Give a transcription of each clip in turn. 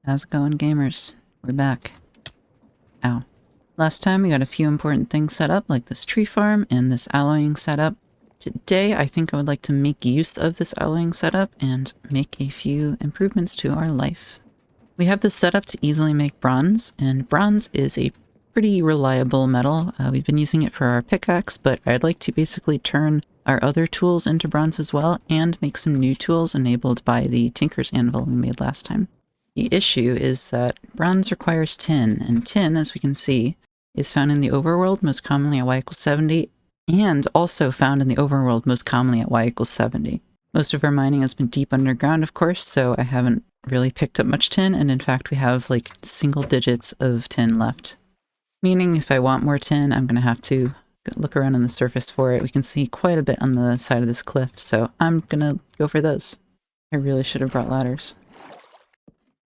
How's it going, gamers? We're back. Ow. Last time we got a few important things set up, like this tree farm and this alloying setup. Today, I think I would like to make use of this alloying setup and make a few improvements to our life. We have this set up to easily make bronze, and bronze is a pretty reliable metal. We've been using it for our pickaxe, but I'd like to basically turn our other tools into bronze as well, and make some new tools enabled by the Tinker's Anvil we made last time. The issue is that bronze requires tin, and tin, as we can see, is found in the overworld most commonly at y equals 70, and also found in the overworld most commonly at y equals 70. Most of our mining has been deep underground, of course, so I haven't really picked up much tin, and in fact we have like single digits of tin left. Meaning if I want more tin, I'm going to have to look around on the surface for it. We can see quite a bit on the side of this cliff, so I'm going to go for those. I really should have brought ladders.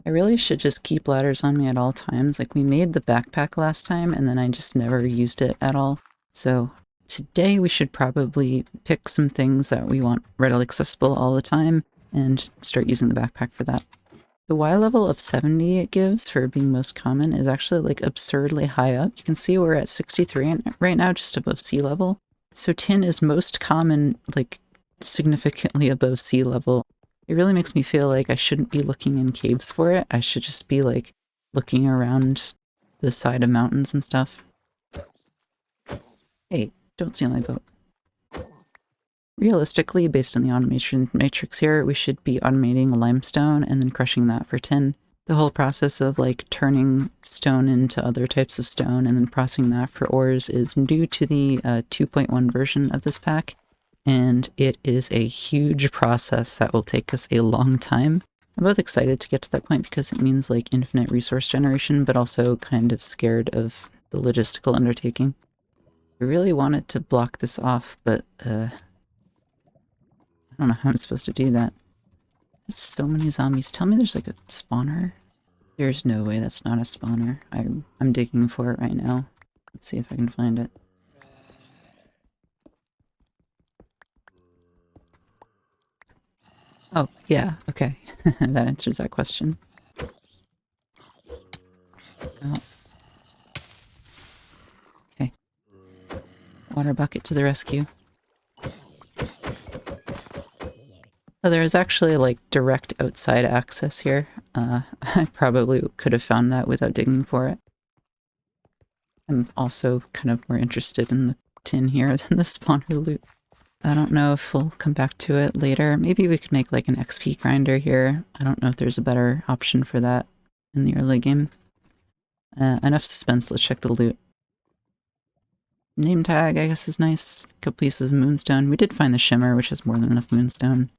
I really should just keep ladders on me at all times. Like, we made the backpack last time, and then I just never used it at all. So today we should probably pick some things that we want readily accessible all the time, and start using the backpack for that. The Y level of 70 it gives for being most common is actually like absurdly high up. You can see we're at 63 right now, just above sea level. So tin is most common, like significantly above sea level. It really makes me feel like I shouldn't be looking in caves for it. I should just be like looking around the side of mountains and stuff. Hey, don't steal my boat. Realistically, based on the automation matrix here, we should be automating limestone and then crushing that for tin. The whole process of like turning stone into other types of stone and then processing that for ores is new to the 2.1 version of this pack, and it is a huge process that will take us a long time. I'm both excited to get to that point because it means like infinite resource generation, but also kind of scared of the logistical undertaking. I really wanted to block this off, but I don't know how I'm supposed to do that. There's so many zombies. Tell me there's like a spawner. There's no way that's not a spawner. I'm digging for it right now. Let's see if I can find it. Oh, yeah, okay. That answers that question. Oh. Okay. Water bucket to the rescue. Oh, there's actually like direct outside access here. I probably could have found that without digging for it. I'm also kind of more interested in the tin here than the spawner loot. I don't know if we'll come back to it later. Maybe we could make like an XP grinder here. I don't know if there's a better option for that in the early game. Enough suspense, let's check the loot. Name tag, I guess, is nice. A couple pieces of moonstone. We did find the shimmer, which has more than enough moonstone.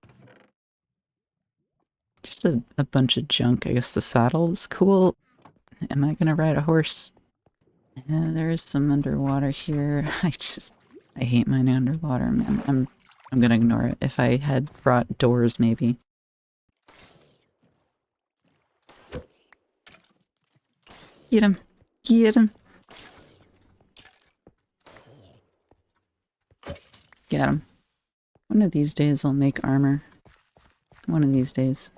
Just a bunch of junk. I guess the saddle is cool. Am I gonna ride a horse? Yeah, there is some underwater here. I hate mining underwater, man. I'm gonna ignore it. If I had brought doors, maybe. Get him! Get him! Get him. One of these days I'll make armor. One of these days.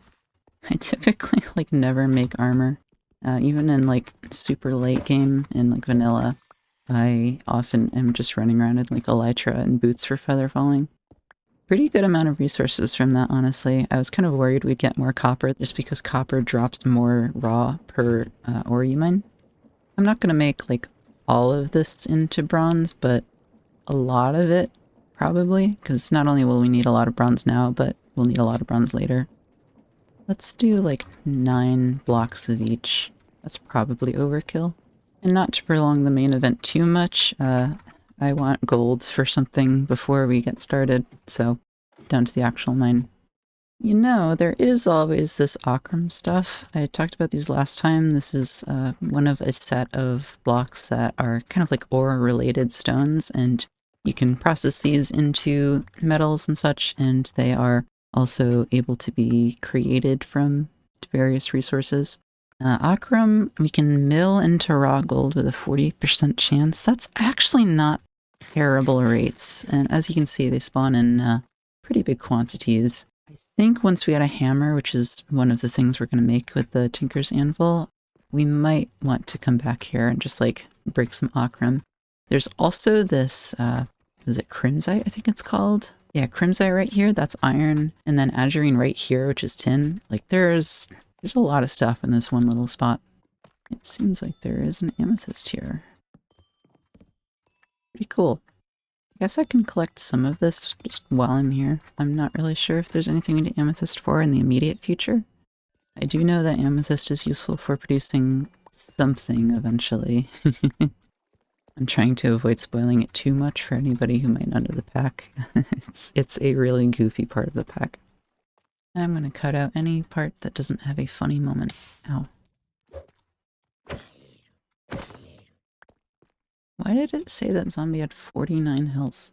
I typically, like, never make armor. Even in, like, super late game, in, like, vanilla, I often am just running around in, like, elytra and boots for feather falling. Pretty good amount of resources from that, honestly. I was kind of worried we'd get more copper, just because copper drops more raw per ore you mine. I'm not gonna make, like, all of this into bronze, but a lot of it, probably, because not only will we need a lot of bronze now, but we'll need a lot of bronze later. Let's do like 9 blocks of each. That's probably overkill. And not to prolong the main event too much, I want gold for something before we get started, so down to the actual mine. You know, there is always this Akram stuff. I talked about these last time. This is one of a set of blocks that are kind of like ore-related stones, and you can process these into metals and such, and they are also able to be created from various resources. Akram, we can mill into raw gold with a 40% chance. That's actually not terrible rates, and as you can see, they spawn in pretty big quantities. I think once we get a hammer, which is one of the things we're going to make with the Tinker's Anvil, we might want to come back here and just like break some ochre. There's also this, is it crimsite, I think it's called? Yeah, crimsite right here, that's iron. And then azurine right here, which is tin. Like there's a lot of stuff in this one little spot. It seems like there is an amethyst here. Pretty cool. I guess I can collect some of this just while I'm here. I'm not really sure if there's anything into amethyst for in the immediate future. I do know that amethyst is useful for producing something eventually. I'm trying to avoid spoiling it too much for anybody who might not know the pack. It's a really goofy part of the pack. I'm gonna cut out any part that doesn't have a funny moment. Ow. Why did it say that zombie had 49 health?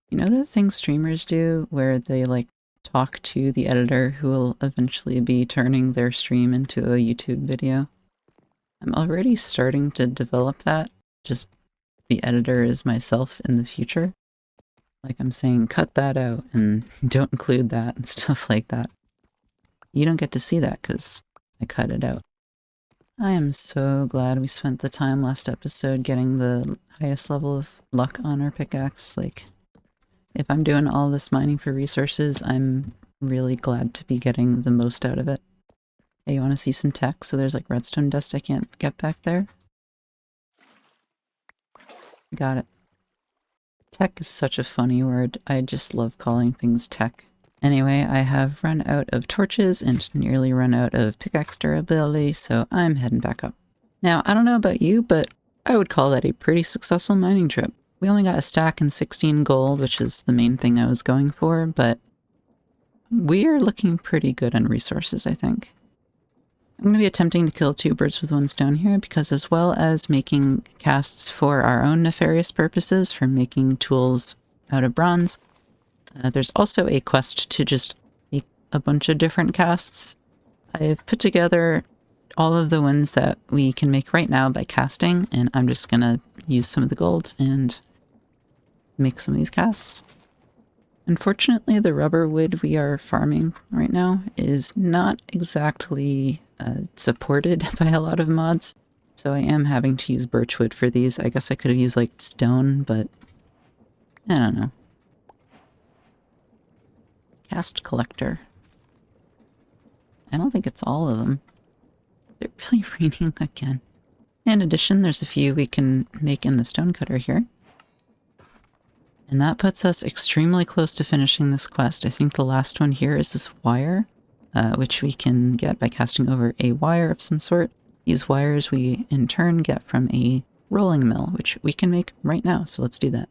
You know that thing streamers do where they like talk to the editor who will eventually be turning their stream into a YouTube video? I'm already starting to develop that. Just the editor is myself in the future. Like I'm saying, cut that out and don't include that and stuff like that. You don't get to see that because I cut it out. I am so glad we spent the time last episode getting the highest level of luck on our pickaxe. Like, if I'm doing all this mining for resources, I'm really glad to be getting the most out of it. Hey, you want to see some tech? So there's like redstone dust I can't get back there. Got it. Tech is such a funny word. I just love calling things tech. Anyway, I have run out of torches and nearly run out of pickaxe durability, so I'm heading back up. Now, I don't know about you, but I would call that a pretty successful mining trip. We only got a stack and 16 gold, which is the main thing I was going for, but we are looking pretty good on resources, I think. I'm going to be attempting to kill 2 birds with 1 stone here, because as well as making casts for our own nefarious purposes, for making tools out of bronze, there's also a quest to just make a bunch of different casts. I've put together all of the ones that we can make right now by casting, and I'm just going to use some of the gold and make some of these casts. Unfortunately, the rubber wood we are farming right now is not exactly supported by a lot of mods, so I am having to use birch wood for these. I guess I could have used like stone, but I don't know. Cast collector. I don't think it's all of them. They're really raining again. In addition, there's a few we can make in the stonecutter here. And that puts us extremely close to finishing this quest. I think the last one here is this wire, which we can get by casting over a wire of some sort. These wires we in turn get from a rolling mill, which we can make right now, so let's do that.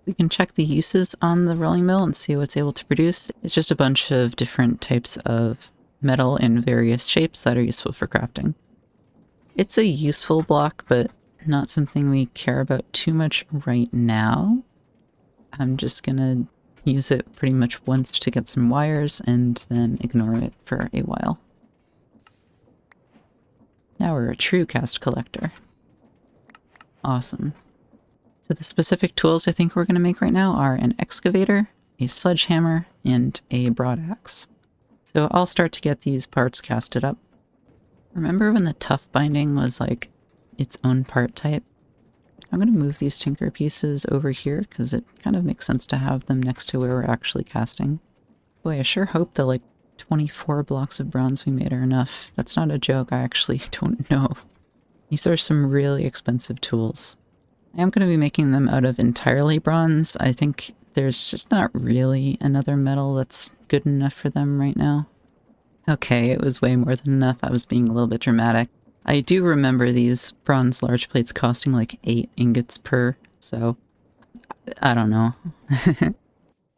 We can check the uses on the rolling mill and see what it's able to produce. It's just a bunch of different types of metal in various shapes that are useful for crafting. It's a useful block, but not something we care about too much right now. I'm just gonna use it pretty much once to get some wires and then ignore it for a while. Now we're a true cast collector. Awesome. So the specific tools I think we're going to make right now are an excavator, a sledgehammer, and a broadaxe. So I'll start to get these parts casted up. Remember when the tough binding was like its own part type? I'm going to move these tinker pieces over here because it kind of makes sense to have them next to where we're actually casting. Boy, I sure hope the like 24 blocks of bronze we made are enough. That's not a joke, I actually don't know. These are some really expensive tools. I am going to be making them out of entirely bronze. I think there's just not really another metal that's good enough for them right now. Okay, it was way more than enough. I was being a little bit dramatic. I do remember these bronze large plates costing like 8 ingots per, so I don't know.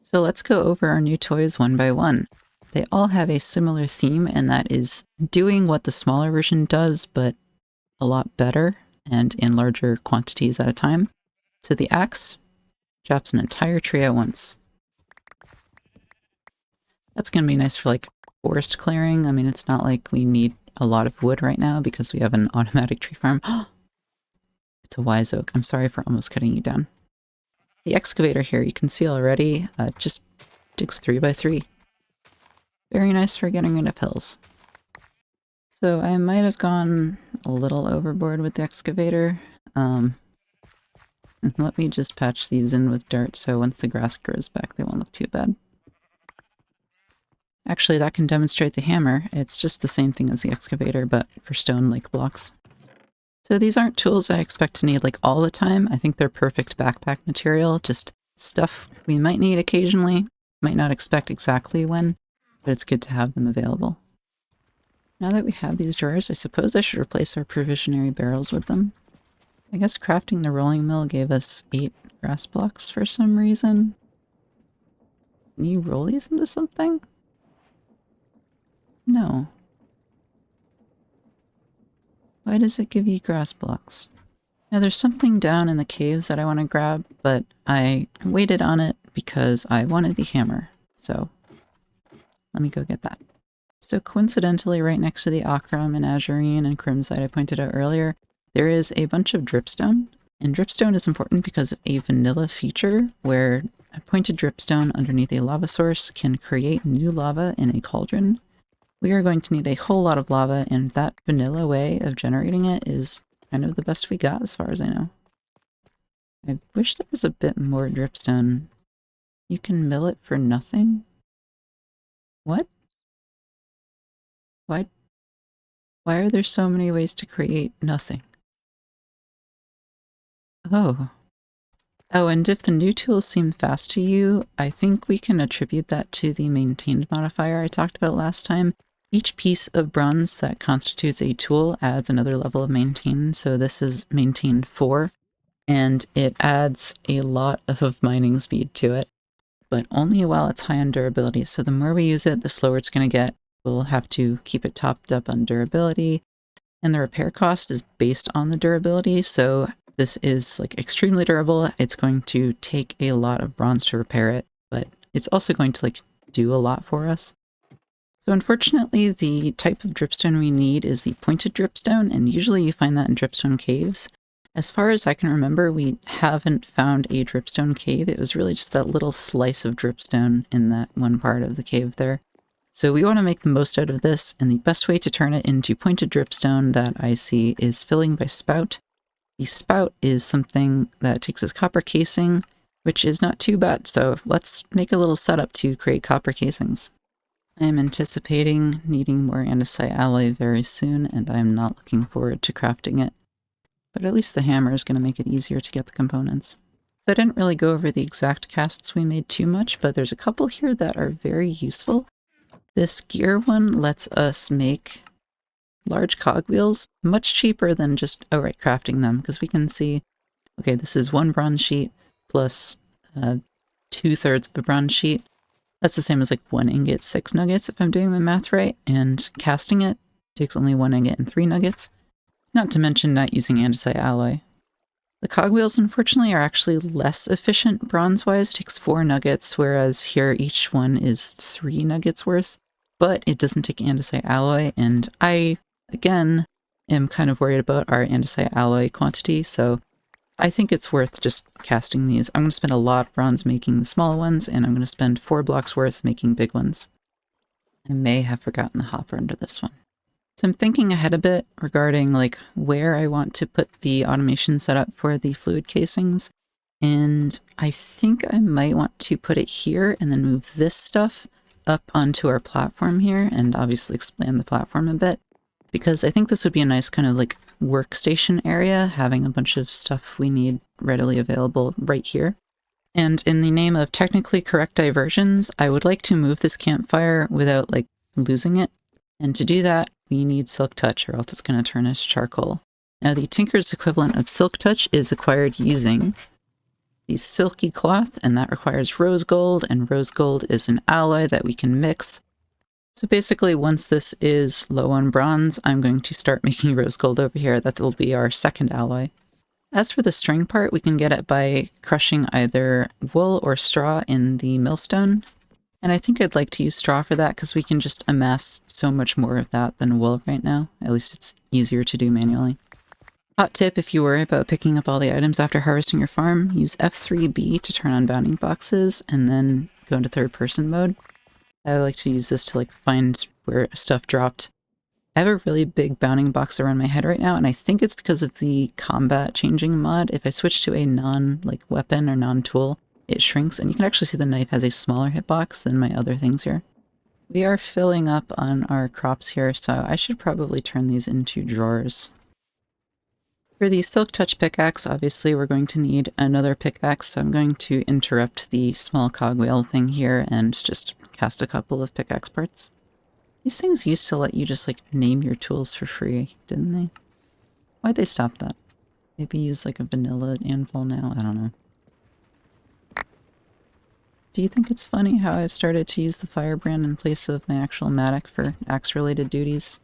So let's go over our new toys one by one. They all have a similar theme, and that is doing what the smaller version does, but a lot better and in larger quantities at a time. So the axe chops an entire tree at once. That's going to be nice for like forest clearing. I mean, it's not like we need a lot of wood right now because we have an automatic tree farm. It's a wise oak. I'm sorry for almost cutting you down. The excavator here, you can see already, just digs 3 by 3. Very nice for getting rid of hills. So I might have gone a little overboard with the excavator. Let me just patch these in with dirt so once the grass grows back they won't look too bad. Actually, that can demonstrate the hammer. It's just the same thing as the excavator, but for stone like blocks. So these aren't tools I expect to need like all the time. I think they're perfect backpack material, just stuff we might need occasionally, might not expect exactly when, but it's good to have them available. Now that we have these drawers, I suppose I should replace our provisionary barrels with them. I guess crafting the rolling mill gave us 8 grass blocks for some reason. Can you roll these into something? No. Why does it give you grass blocks? Now there's something down in the caves that I want to grab, but I waited on it because I wanted the hammer. So let me go get that. So coincidentally, right next to the Akram and Azurine and Crimsite I pointed out earlier, there is a bunch of dripstone. And dripstone is important because of a vanilla feature where a pointed dripstone underneath a lava source can create new lava in a cauldron. We are going to need a whole lot of lava, and that vanilla way of generating it is kind of the best we got as far as I know. I wish there was a bit more dripstone. You can mill it for nothing? What? Why are there so many ways to create nothing? Oh. Oh, and if the new tools seem fast to you, I think we can attribute that to the maintained modifier I talked about last time. Each piece of bronze that constitutes a tool adds another level of maintain, so this is maintained 4, and it adds a lot of mining speed to it, but only while it's high on durability. So the more we use it, the slower it's going to get. We'll have to keep it topped up on durability, and the repair cost is based on the durability, so this is like extremely durable. It's going to take a lot of bronze to repair it, but it's also going to like do a lot for us. So unfortunately, the type of dripstone we need is the pointed dripstone, and usually you find that in dripstone caves. As far as I can remember, we haven't found a dripstone cave. It was really just that little slice of dripstone in that one part of the cave there. So we want to make the most out of this, and the best way to turn it into pointed dripstone that I see is filling by spout. The spout is something that takes as copper casing, which is not too bad, so let's make a little setup to create copper casings. I am anticipating needing more andesite alloy very soon, and I am not looking forward to crafting it. But at least the hammer is going to make it easier to get the components. So I didn't really go over the exact casts we made too much, but there's a couple here that are very useful. This gear one lets us make large cogwheels much cheaper than just outright crafting them, because we can see, okay, this is 1 bronze sheet plus 2/3 of a bronze sheet. That's the same as like 1 ingot, 6 nuggets, if I'm doing my math right, and casting it takes only 1 ingot and 3 nuggets, not to mention not using andesite alloy. The cogwheels, unfortunately, are actually less efficient bronze-wise. It takes 4 nuggets, whereas here each one is 3 nuggets worth, but it doesn't take andesite alloy, and I, again, am kind of worried about our andesite alloy quantity, so I think it's worth just casting these. I'm going to spend a lot of bronze making the small ones, and I'm going to spend 4 blocks worth making big ones. I may have forgotten the hopper under this one. So I'm thinking ahead a bit regarding like where I want to put the automation setup for the fluid casings. And I think I might want to put it here and then move this stuff up onto our platform here and obviously expand the platform a bit, because I think this would be a nice kind of like workstation area, having a bunch of stuff we need readily available right here. And in the name of technically correct diversions, I would like to move this campfire without like losing it. And to do that, we need Silk Touch, or else it's going to turn us charcoal. Now, the Tinker's equivalent of Silk Touch is acquired using the silky cloth, and that requires rose gold, and rose gold is an alloy that we can mix. So basically, once this is low on bronze, I'm going to start making rose gold over here. That will be our second alloy. As for the string part, we can get it by crushing either wool or straw in the millstone. And I think I'd like to use straw for that because we can just amass so much more of that than wool right now. At least it's easier to do manually. Hot tip, if you worry about picking up all the items after harvesting your farm, use F3B to turn on bounding boxes and then go into third person mode. I like to use this to like find where stuff dropped. I have a really big bounding box around my head right now, and I think it's because of the combat changing mod. If I switch to a non-like weapon or non-tool, it shrinks, and you can actually see the knife has a smaller hitbox than my other things here. We are filling up on our crops here, so I should probably turn these into drawers. For the Silk Touch pickaxe, obviously we're going to need another pickaxe, so I'm going to interrupt the small cogwheel thing here and just cast a couple of pickaxe parts. These things used to let you just like name your tools for free, didn't they? Why'd they stop that? Maybe use like a vanilla anvil now? I don't know. Do you think it's funny how I've started to use the firebrand in place of my actual mattock for axe-related duties?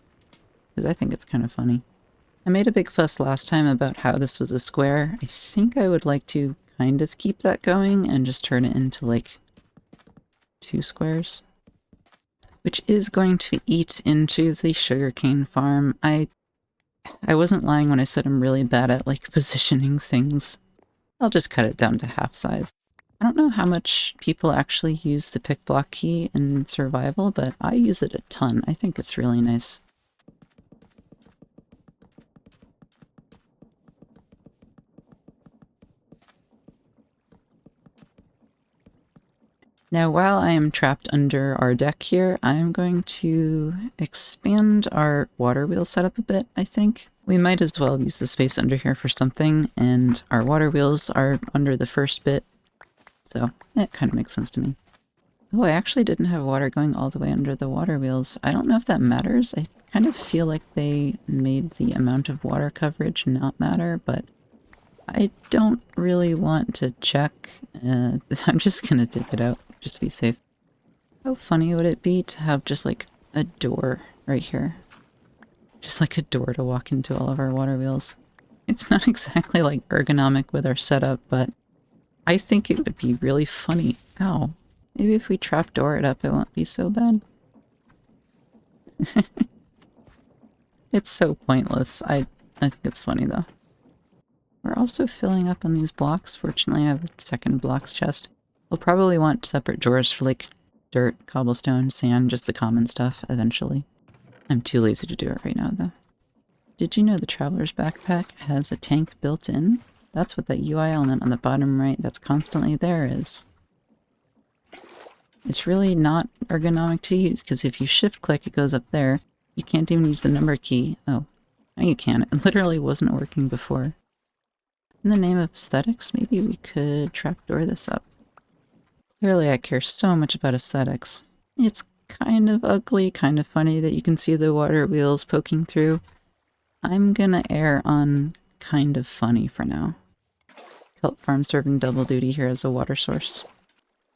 Because I think it's kind of funny. I made a big fuss last time about how this was a square. I think I would like to kind of keep that going and just turn it into like 2 squares. Which is going to eat into the sugarcane farm. I wasn't lying when I said I'm really bad at like positioning things. I'll just cut it down to half size. I don't know how much people actually use the pick block key in survival, but I use it a ton. I think it's really nice. Now, while I am trapped under our deck here, I'm going to expand our water wheel setup a bit, I think. We might as well use the space under here for something, and our water wheels are under the first bit, so it kind of makes sense to me. Oh, I actually didn't have water going all the way under the water wheels. I don't know if that matters. I kind of feel like they made the amount of water coverage not matter, but I don't really want to check. I'm just gonna dig it out, just to be safe. How funny would it be to have just like a door right here? Just like a door to walk into all of our water wheels. It's not exactly like ergonomic with our setup, but I think it would be really funny. Ow. Maybe if we trapdoor it up, it won't be so bad. It's so pointless. I think it's funny though. We're also filling up on these blocks. Fortunately, I have a second blocks chest. We'll probably want separate drawers for like dirt, cobblestone, sand, just the common stuff eventually. I'm too lazy to do it right now though. Did you know the Traveler's Backpack has a tank built in? That's what that UI element on the bottom right that's constantly there is. It's really not ergonomic to use, because if you shift click, it goes up there. You can't even use the number key. Oh, now you can. It literally wasn't working before. In the name of aesthetics, maybe we could trapdoor this up. Clearly I care so much about aesthetics. It's kind of ugly, kind of funny that you can see the water wheels poking through. I'm gonna err on kind of funny for now. Kelp farm serving double duty here as a water source.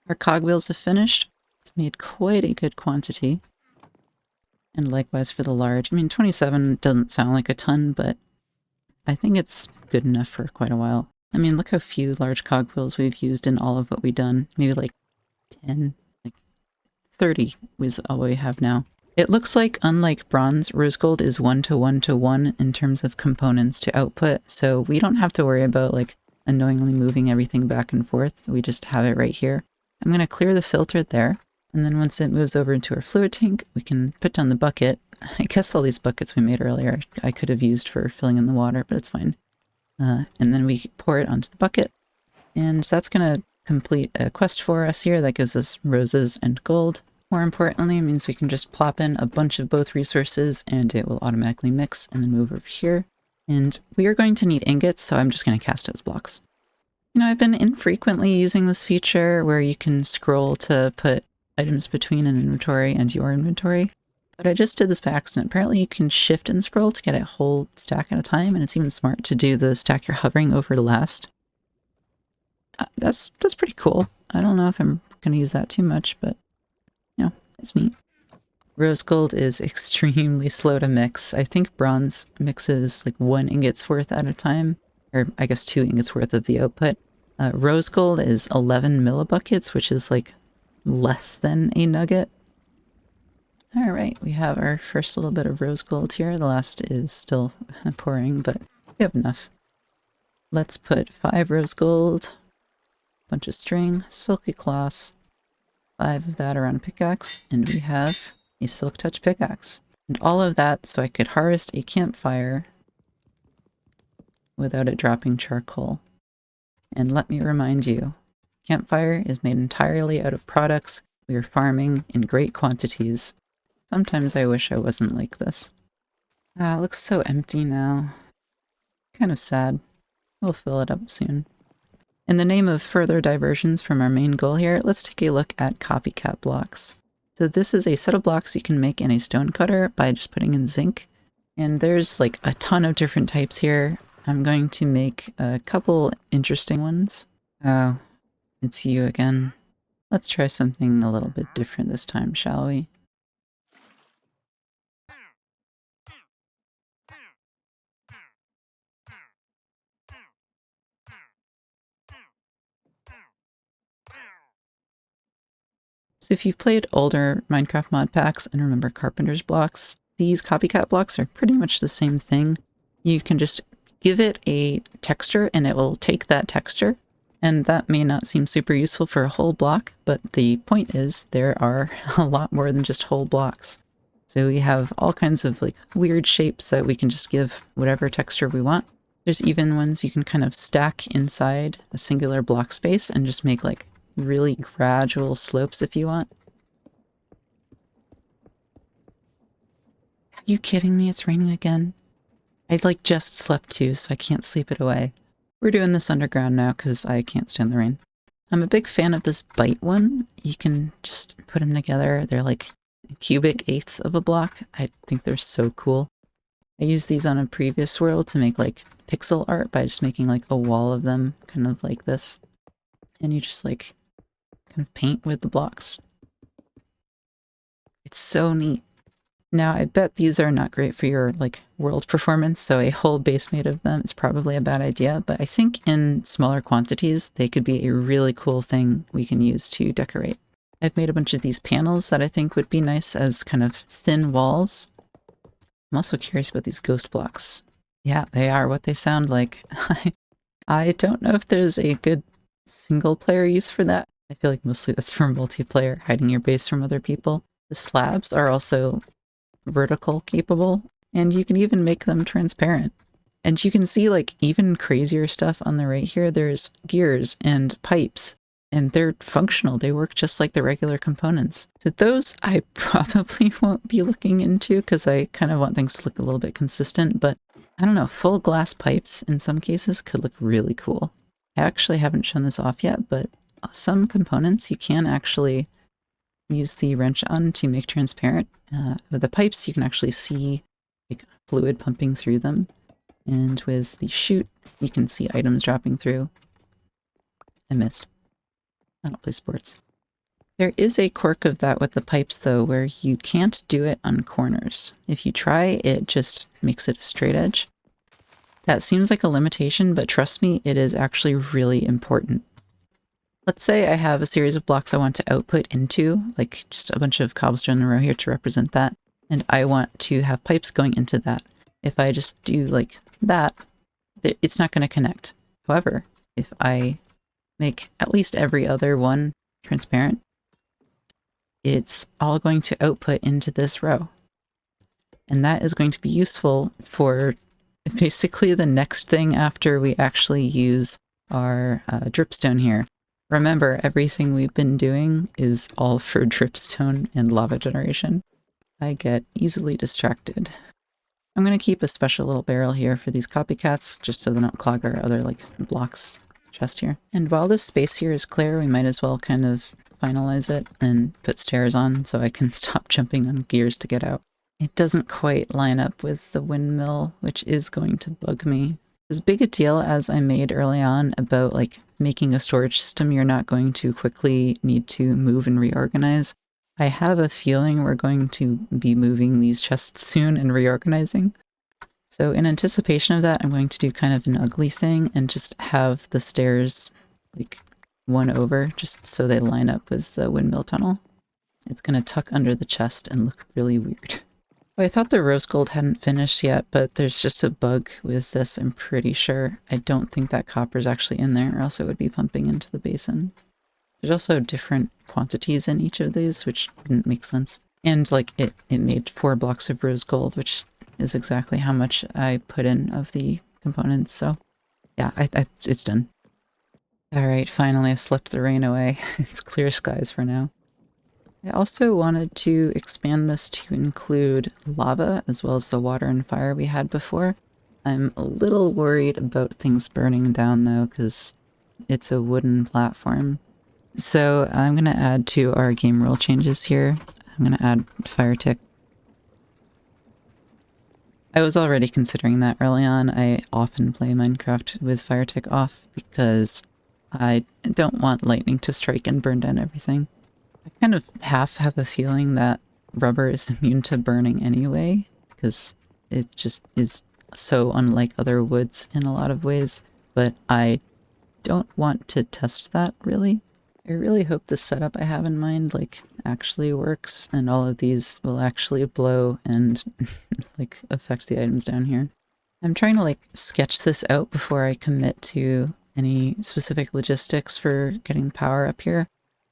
Our cogwheels have finished. It's made quite a good quantity. And likewise for the large. I mean, 27 doesn't sound like a ton, but I think it's good enough for quite a while. I mean, look how few large cogwheels we've used in all of what we've done. Maybe like 10, like 30 is all we have now. It looks like, unlike bronze, rose gold is 1-to-1-to-1 in terms of components to output, so we don't have to worry about like annoyingly moving everything back and forth. We just have it right here. I'm going to clear the filter there, and then once it moves over into our fluid tank, we can put down the bucket. I guess all these buckets we made earlier I could have used for filling in the water, but it's fine. And then we pour it onto the bucket, and that's going to complete a quest for us here that gives us roses and gold. More importantly, it means we can just plop in a bunch of both resources and it will automatically mix and then move over here. And we are going to need ingots, so I'm just going to cast it as blocks. You know, I've been infrequently using this feature where you can scroll to put items between an inventory and your inventory, but I just did this by accident. Apparently you can shift and scroll to get a whole stack at a time, and it's even smart to do the stack you're hovering over last. That's pretty cool. I don't know if I'm going to use that too much, but you know, it's neat. Rose gold is extremely slow to mix. I think bronze mixes like 1 ingot's worth at a time, or I guess 2 ingots worth of the output. Rose gold is 11 millibuckets, which is like less than a nugget. All right, we have our first little bit of rose gold here. The last is still pouring, but we have enough. Let's put 5 rose gold, bunch of string, silky cloth, 5 of that around a pickaxe, and we have a silk touch pickaxe. And all of that so I could harvest a campfire without it dropping charcoal. And let me remind you, campfire is made entirely out of products we are farming in great quantities. Sometimes I wish I wasn't like this. Ah, it looks so empty now. Kind of sad. We'll fill it up soon. In the name of further diversions from our main goal here, let's take a look at copycat blocks. So this is a set of blocks you can make in a stone cutter by just putting in zinc. And there's like a ton of different types here. I'm going to make a couple interesting ones. Oh, it's you again. Let's try something a little bit different this time, shall we? So if you've played older Minecraft mod packs and remember Carpenter's blocks, these copycat blocks are pretty much the same thing. You can just give it a texture and it will take that texture. And that may not seem super useful for a whole block, but the point is there are a lot more than just whole blocks. So we have all kinds of like weird shapes that we can just give whatever texture we want. There's even ones you can kind of stack inside a singular block space and just make like really gradual slopes if you want. Are you kidding me? It's raining again. I like just slept too, so I can't sleep it away. We're doing this underground now because I can't stand the rain. I'm a big fan of this bite one. You can just put them together. They're like cubic eighths of a block. I think they're so cool. I used these on a previous world to make like pixel art by just making like a wall of them, kind of like this. And you just like kind of paint with the blocks. It's so neat. Now, I bet these are not great for your like world performance, so a whole base made of them is probably a bad idea, but I think in smaller quantities, they could be a really cool thing we can use to decorate. I've made a bunch of these panels that I think would be nice as kind of thin walls. I'm also curious about these ghost blocks. Yeah, they are what they sound like. I don't know if there's a good single player use for that. I feel like mostly that's for multiplayer, hiding your base from other people. The slabs are also vertical capable, and you can even make them transparent. And you can see like even crazier stuff on the right here. There's gears and pipes, and they're functional. They work just like the regular components. So those I probably won't be looking into because I kind of want things to look a little bit consistent, but I don't know, full glass pipes in some cases could look really cool. I actually haven't shown this off yet, but some components you can actually use the wrench on to make transparent. With the pipes, you can actually see like fluid pumping through them. And with the chute, you can see items dropping through. I missed. I don't play sports. There is a quirk of that with the pipes, though, where you can't do it on corners. If you try, it just makes it a straight edge. That seems like a limitation, but trust me, it is actually really important. Let's say I have a series of blocks I want to output into, like just a bunch of cobblestone in a row here to represent that, and I want to have pipes going into that. If I just do like that, it's not going to connect. However, if I make at least every other one transparent, it's all going to output into this row. And that is going to be useful for basically the next thing after we actually use our dripstone here. Remember, everything we've been doing is all for dripstone and lava generation. I get easily distracted. I'm going to keep a special little barrel here for these copycats, just so they don't clog our other like blocks chest here. And while this space here is clear, we might as well kind of finalize it and put stairs on so I can stop jumping on gears to get out. It doesn't quite line up with the windmill, which is going to bug me. As big a deal as I made early on about like making a storage system you're not going to quickly need to move and reorganize, I have a feeling we're going to be moving these chests soon and reorganizing. So in anticipation of that, I'm going to do kind of an ugly thing and just have the stairs like one over just so they line up with the windmill tunnel. It's going to tuck under the chest and look really weird. I thought the rose gold hadn't finished yet, but there's just a bug with this, I'm pretty sure. I don't think that copper's actually in there, or else it would be pumping into the basin. There's also different quantities in each of these, which didn't make sense. And like it made 4 blocks of rose gold, which is exactly how much I put in of the components. So yeah, it's done. All right, finally I slept the rain away. It's clear skies for now. I also wanted to expand this to include lava as well as the water and fire we had before. I'm a little worried about things burning down though, because it's a wooden platform. So I'm going to add to our game rule changes here. I'm going to add fire tick. I was already considering that early on. I often play Minecraft with fire tick off because I don't want lightning to strike and burn down everything. I kind of half have a feeling that rubber is immune to burning anyway, because it just is so unlike other woods in a lot of ways, but I don't want to test that, really. I really hope the setup I have in mind, like, actually works, and all of these will actually blow and, like, affect the items down here. I'm trying to, like, sketch this out before I commit to any specific logistics for getting power up here.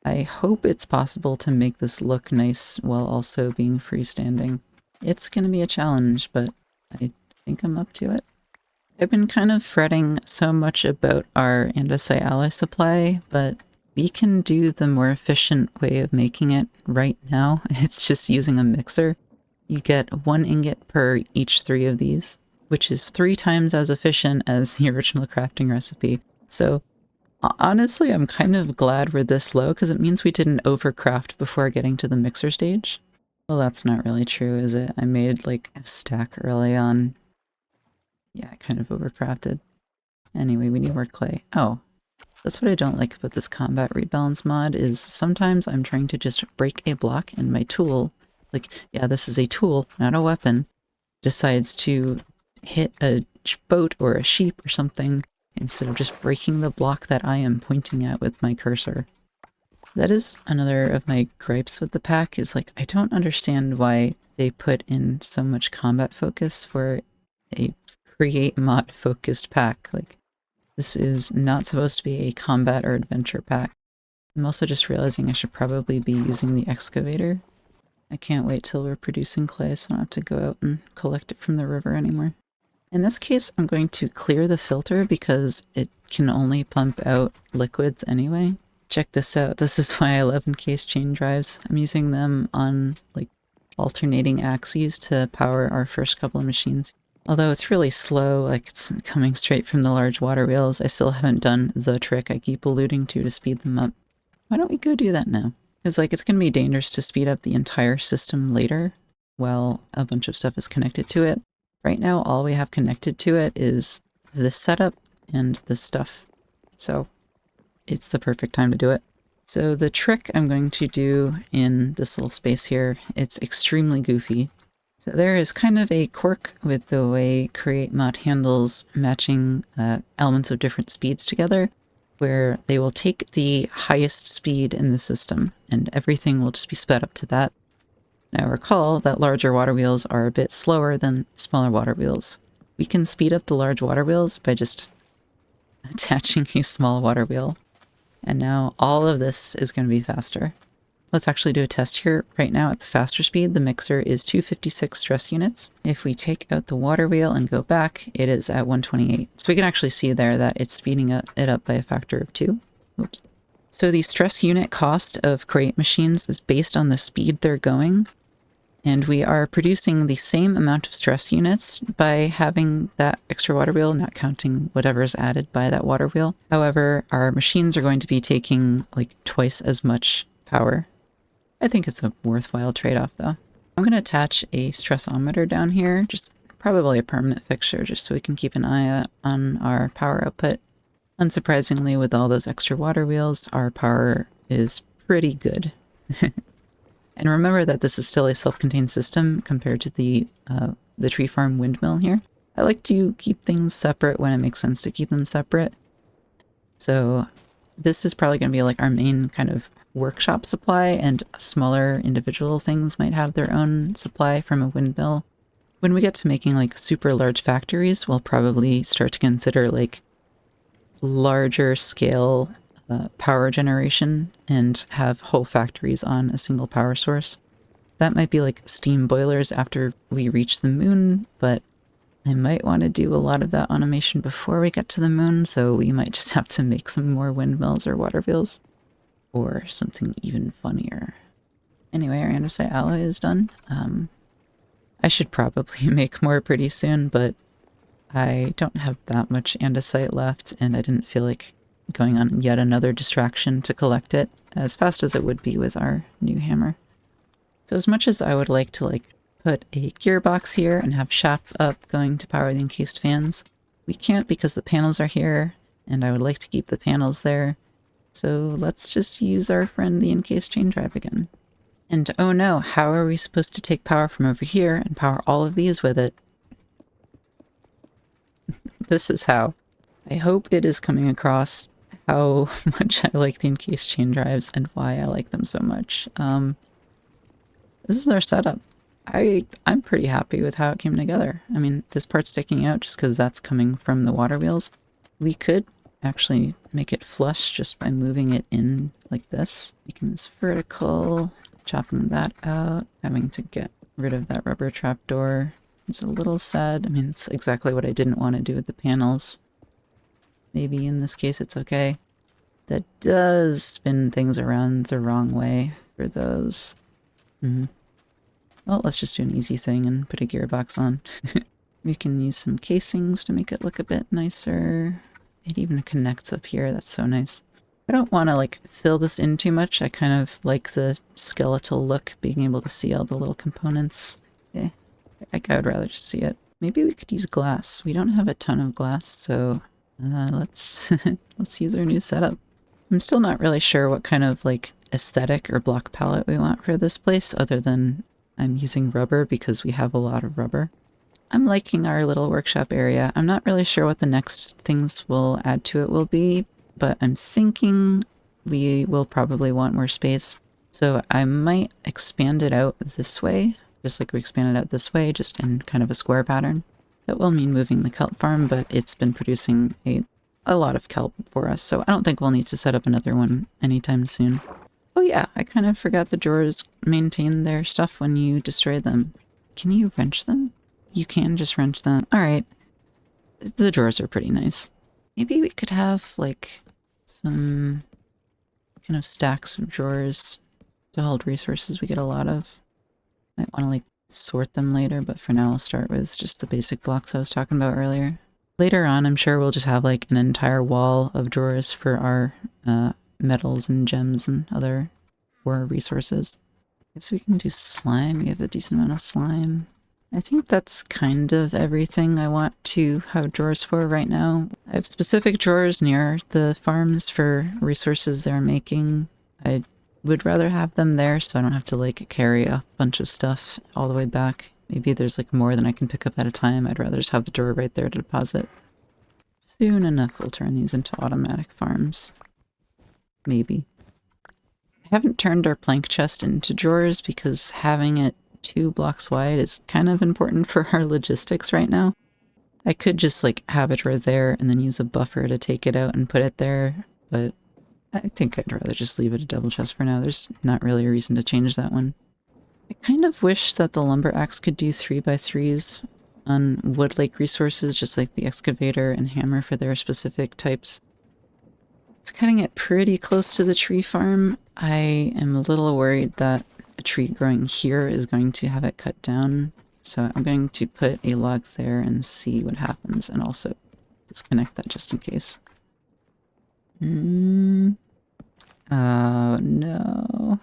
I hope it's possible to make this look nice while also being freestanding. It's gonna be a challenge, but I think I'm up to it. I've been kind of fretting so much about our andesite alloy supply, but we can do the more efficient way of making it right now. It's just using a mixer. You get 1 ingot per each 3 of these, which is 3 times as efficient as the original crafting recipe. So honestly, I'm kind of glad we're this low because it means we didn't overcraft before getting to the mixer stage. Well, that's not really true, is it? I made like a stack early on. Yeah, I kind of overcrafted. Anyway, we need more clay. Oh, that's what I don't like about this combat rebalance mod is sometimes I'm trying to just break a block and my tool, like, yeah, this is a tool, not a weapon, decides to hit a boat or a sheep or something instead of just breaking the block that I am pointing at with my cursor. That is another of my gripes with the pack, is like, I don't understand why they put in so much combat focus for a create mod focused pack. Like, this is not supposed to be a combat or adventure pack. I'm also just realizing I should probably be using the excavator. I can't wait till we're producing clay so I don't have to go out and collect it from the river anymore. In this case, I'm going to clear the filter because it can only pump out liquids anyway. Check this out. This is why I love encased chain drives. I'm using them on like alternating axes to power our first couple of machines. Although it's really slow, like it's coming straight from the large water wheels, I still haven't done the trick I keep alluding to speed them up. Why don't we go do that now? Because like it's going to be dangerous to speed up the entire system later while a bunch of stuff is connected to it. Right now, all we have connected to it is this setup and this stuff. So it's the perfect time to do it. So the trick I'm going to do in this little space here, it's extremely goofy. So there is kind of a quirk with the way Create Mod handles matching elements of different speeds together, where they will take the highest speed in the system, and everything will just be sped up to that. Now recall that larger water wheels are a bit slower than smaller water wheels. We can speed up the large water wheels by just attaching a small water wheel. And now all of this is going to be faster. Let's actually do a test here. Right now at the faster speed, the mixer is 256 stress units. If we take out the water wheel and go back, it is at 128. So we can actually see there that it's speeding it up by a factor of 2. Oops. So the stress unit cost of Create machines is based on the speed they're going. And we are producing the same amount of stress units by having that extra water wheel, not counting whatever is added by that water wheel. However, our machines are going to be taking like twice as much power. I think it's a worthwhile trade-off though. I'm going to attach a stressometer down here, just probably a permanent fixture, just so we can keep an eye on our power output. Unsurprisingly, with all those extra water wheels, our power is pretty good. And remember that this is still a self-contained system compared to the tree farm windmill here. I like to keep things separate when it makes sense to keep them separate. So this is probably going to be like our main kind of workshop supply, and smaller individual things might have their own supply from a windmill. When we get to making like super large factories, we'll probably start to consider like larger scale power generation and have whole factories on a single power source. That might be like steam boilers after we reach the moon, but I might want to do a lot of that automation before we get to the moon, so we might just have to make some more windmills or water wheels. Or something even funnier. Anyway, our andesite alloy is done. I should probably make more pretty soon, but I don't have that much andesite left, and I didn't feel like going on yet another distraction to collect it as fast as it would be with our new hammer. So as much as I would like to put a gearbox here and have shafts up going to power the encased fans, we can't because the panels are here, and I would like to keep the panels there. So let's just use our friend the encased chain drive again. And oh no, how are we supposed to take power from over here and power all of these with it? This is how. I hope it is coming across how much I like the encased chain drives and why I like them so much. This is our setup. I'm pretty happy with how it came together. I mean, this part's sticking out just because that's coming from the water wheels. We could actually make it flush just by moving it in like this, making this vertical, chopping that out, having to get rid of that rubber trapdoor. It's a little sad. I mean, it's exactly what I didn't want to do with the panels. Maybe in this case it's okay. That does spin things around the wrong way for those. Well, let's just do an easy thing and put a gearbox on. We can use some casings to make it look a bit nicer. It even connects up here. That's so nice. I don't want to fill this in too much. I kind of like the skeletal look, being able to see all the little components. I would rather just see it. Maybe we could use glass. We don't have a ton of glass, so let's let's use our new setup. I'm still not really sure what kind of aesthetic or block palette we want for this place, other than I'm using rubber because we have a lot of rubber. I'm liking our little workshop area. I'm not really sure what the next things we'll add to it will be, but I'm thinking we will probably want more space. So I might expand it out this way, just like we expanded out this way, just in kind of a square pattern. That will mean moving the kelp farm, but it's been producing a lot of kelp for us, so I don't think we'll need to set up another one anytime soon. Oh yeah, I kind of forgot the drawers maintain their stuff when you destroy them. Can you wrench them? You can just wrench them. Alright. The drawers are pretty nice. Maybe we could have, some kind of stacks of drawers to hold resources we get a lot of. Might want to, sort them later, but for now I'll start with just the basic blocks I was talking about earlier. Later on, I'm sure we'll just have, an entire wall of drawers for our metals and gems and other ore resources. I guess we can do slime. We have a decent amount of slime. I think that's kind of everything I want to have drawers for right now. I have specific drawers near the farms for resources they're making. I would rather have them there so I don't have to carry a bunch of stuff all the way back. Maybe there's more than I can pick up at a time. I'd rather just have the drawer right there to deposit. Soon enough we'll turn these into automatic farms. Maybe. I haven't turned our plank chest into drawers because having it 2 blocks wide is kind of important for our logistics right now. I could just have a drawer there and then use a buffer to take it out and put it there, but I think I'd rather just leave it a double chest for now. There's not really a reason to change that one. I kind of wish that the lumber axe could do 3x3s on wood resources, just like the excavator and hammer for their specific types. It's cutting it pretty close to the tree farm. I am a little worried that a tree growing here is going to have it cut down. So I'm going to put a log there and see what happens, and also disconnect that just in case. Oh no.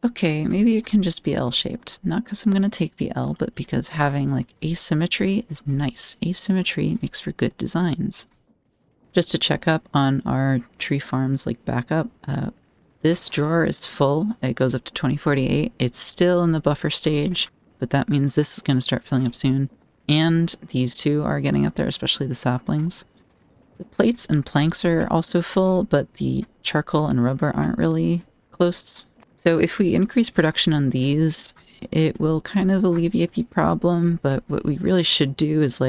Okay, maybe it can just be L-shaped. Not because I'm going to take the L, but because having asymmetry is nice. Asymmetry makes for good designs. Just to check up on our tree farms backup, this drawer is full. It goes up to 2048. It's still in the buffer stage, but that means this is going to start filling up soon. And these two are getting up there, especially the saplings. The plates and planks are also full, but the charcoal and rubber aren't really close. So if we increase production on these, it will kind of alleviate the problem, but what we really should do is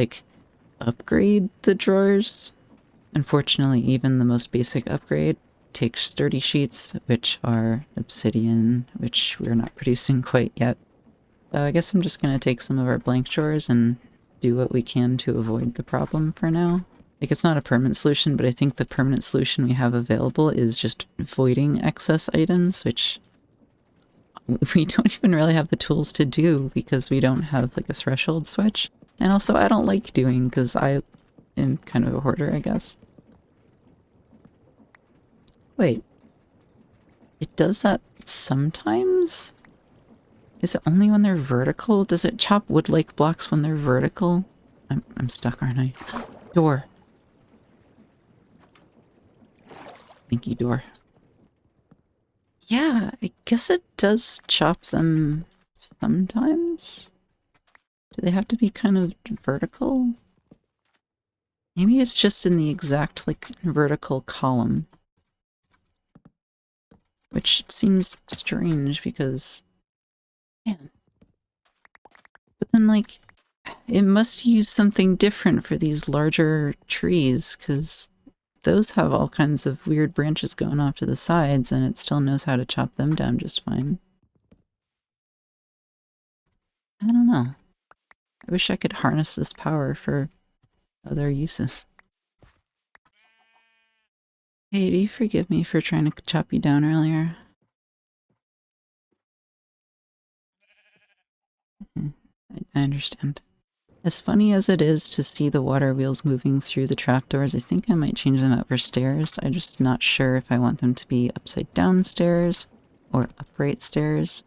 upgrade the drawers. Unfortunately, even the most basic upgrade takes sturdy sheets, which are obsidian, which we're not producing quite yet. So I guess I'm just going to take some of our blank shores and do what we can to avoid the problem for now. Like, it's not a permanent solution, but I think the permanent solution we have available is just voiding excess items, which we don't even really have the tools to do because we don't have, like, a threshold switch. And also, I don't like doing because I am kind of a hoarder, I guess. Wait. It does that sometimes? Is it only when they're vertical? Does it chop wood-like blocks when they're vertical? I'm stuck, aren't I? Door. Thank you, door. Yeah, I guess it does chop them sometimes. Do they have to be kind of vertical? Maybe it's just in the exact, like, vertical column. Which seems strange because... Man. But then, like, it must use something different for these larger trees, because those have all kinds of weird branches going off to the sides, and it still knows how to chop them down just fine. I don't know. I wish I could harness this power for other uses. Hey, do you forgive me for trying to chop you down earlier? I understand. As funny as it is to see the water wheels moving through the trapdoors, I think I might change them out for stairs. I'm just not sure if I want them to be upside down stairs or upright stairs.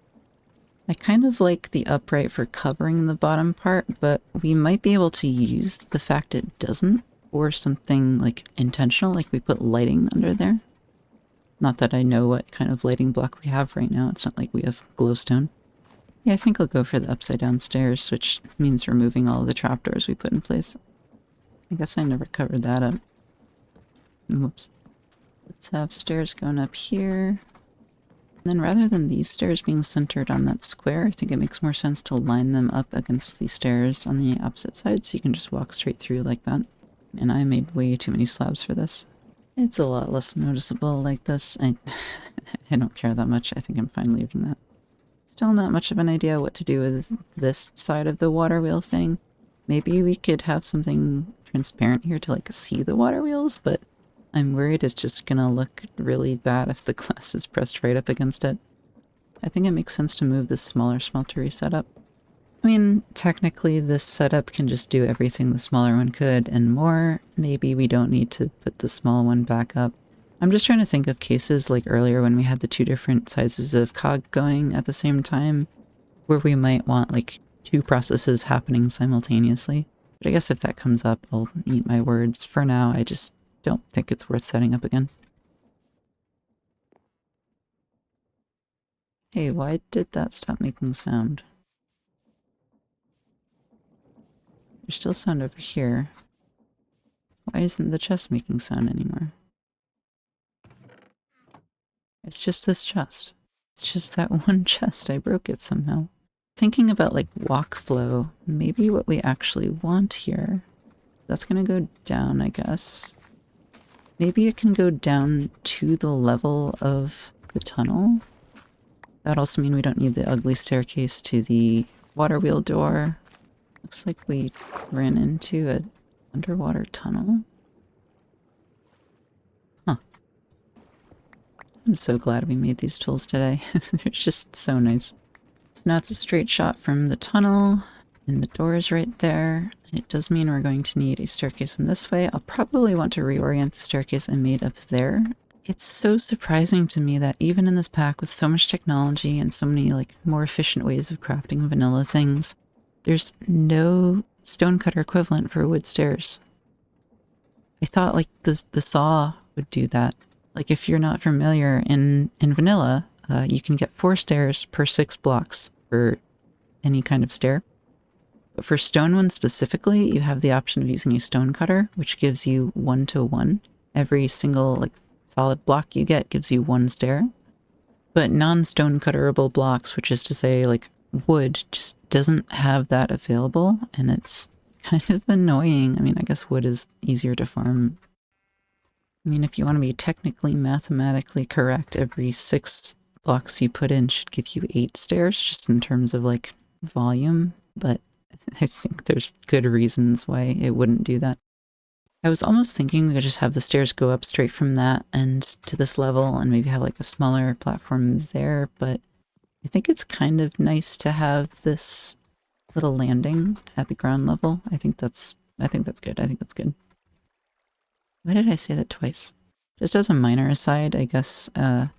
I kind of like the upright for covering the bottom part, but we might be able to use the fact it doesn't for something like intentional, like we put lighting under there. Not that I know what kind of lighting block we have right now. It's not like we have glowstone. Yeah, I think I'll go for the upside down stairs, which means removing all of the trapdoors we put in place. I guess I never covered that up. Whoops. Let's have stairs going up here. And then rather than these stairs being centered on that square, I think it makes more sense to line them up against the stairs on the opposite side so you can just walk straight through like that. And I made way too many slabs for this. It's a lot less noticeable like this. I don't care that much. I think I'm fine leaving that. Still not much of an idea what to do with this side of the water wheel thing. Maybe we could have something transparent here to, like, see the water wheels, but I'm worried it's just gonna look really bad if the glass is pressed right up against it. I think it makes sense to move this smaller smeltery setup. I mean, technically this setup can just do everything the smaller one could and more. Maybe we don't need to put the small one back up. I'm just trying to think of cases like earlier when we had the two different sizes of cog going at the same time, where we might want like two processes happening simultaneously. But I guess if that comes up, I'll eat my words. For now, I just don't think it's worth setting up again. Hey, why did that stop making sound? There's still sound over here. Why isn't the chest making sound anymore? It's just this chest. It's just that one chest. I broke it somehow. Thinking about like walk flow, maybe what we actually want here. That's gonna go down, I guess. Maybe it can go down to the level of the tunnel. That would also mean we don't need the ugly staircase to the water wheel door. Looks like we ran into an underwater tunnel. Huh. I'm so glad we made these tools today. They're just so nice. So now it's a straight shot from the tunnel, and the door is right there. It does mean we're going to need a staircase in this way. I'll probably want to reorient the staircase I made up there. It's so surprising to me that even in this pack with so much technology and so many like more efficient ways of crafting vanilla things, there's no stonecutter equivalent for wood stairs. I thought like the saw would do that. Like if you're not familiar in vanilla, you can get 4 stairs per 6 blocks for any kind of stair. But for stone ones specifically, you have the option of using a stone cutter, which gives you 1-to-1. Every single like solid block you get gives you 1 stair. But non-stone cutterable blocks, which is to say like wood, just doesn't have that available, and it's kind of annoying. I mean, I guess wood is easier to farm I mean, if you want to be technically mathematically correct, every 6 blocks you put in should give you 8 stairs, just in terms of like volume, but I think there's good reasons why it wouldn't do that. I was almost thinking we could just have the stairs go up straight from that and to this level and maybe have like a smaller platform there, but I think it's kind of nice to have this little landing at the ground level. I think that's good. I think that's good. Why did I say that twice? Just as a minor aside, I guess, I